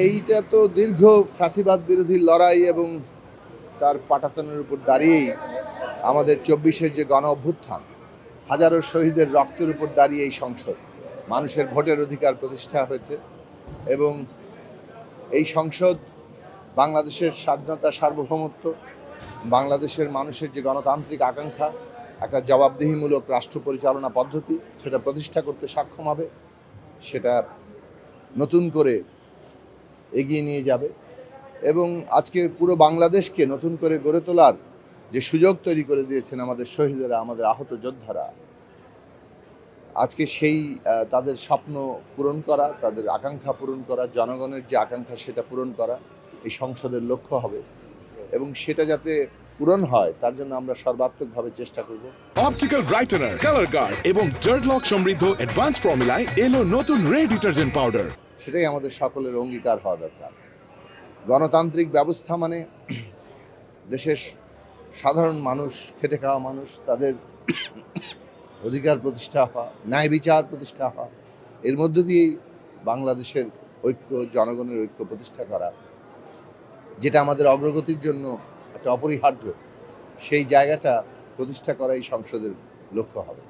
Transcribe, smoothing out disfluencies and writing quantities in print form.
এইটা তো দীর্ঘ ফ্যাসিবাদ বিরোধী লড়াই এবং তার পাটাতনের উপর দাঁড়িয়েই আমাদের ২৪-এর যে গণ অভ্যুত্থান, হাজারো শহীদের রক্তের উপর দাঁড়িয়ে এই সংসদ, মানুষের ভোটের অধিকার প্রতিষ্ঠা হয়েছে এবং এই সংসদ বাংলাদেশের স্বাধীনতা, সার্বভৌমত্ব, বাংলাদেশের মানুষের যে গণতান্ত্রিক আকাঙ্ক্ষা, একটা জবাবদিহিমূলক রাষ্ট্র পরিচালনা পদ্ধতি, সেটা প্রতিষ্ঠা করতে সক্ষম হবে, সেটা নতুন করে এগিয়ে নিয়ে যাবে এবং আজকে পুরো বাংলাদেশকে নতুন করে গড়ে তোলার যে সুযোগ তৈরি করে দিয়েছেন আমাদের শহীদেরা, আমাদের আহত যোদ্ধারা, আজকে সেই তাদের স্বপ্ন পূরণ করা, তাদের আকাঙ্ক্ষা পূরণ করা, জনগণের যে আকাঙ্ক্ষা সেটা পূরণ করা এই সংসদের লক্ষ্য হবে এবং সেটা যাতে পূরণ হয় তার জন্য আমরা সর্বাত্মকভাবে চেষ্টা করব। অপটিক্যাল ব্রাইটেনার, কালার গার্ড এবং জার্ড লক সমৃদ্ধ অ্যাডভান্স ফর্মুলায় এলো নতুন রে ডিটারজেন্ট পাউডার। সেটাই আমাদের সকলের অঙ্গীকার হওয়া দরকার। গণতান্ত্রিক ব্যবস্থা মানে দেশের সাধারণ মানুষ, খেটে খাওয়া মানুষ, তাদের অধিকার প্রতিষ্ঠা হওয়া, ন্যায় বিচার প্রতিষ্ঠা হওয়া, এর মধ্য দিয়েই বাংলাদেশের ঐক্য, জনগণের ঐক্য প্রতিষ্ঠা করা, যেটা আমাদের অগ্রগতির জন্য একটা অপরিহার্য, সেই জায়গাটা প্রতিষ্ঠা করা এই সংসদের লক্ষ্য হবে।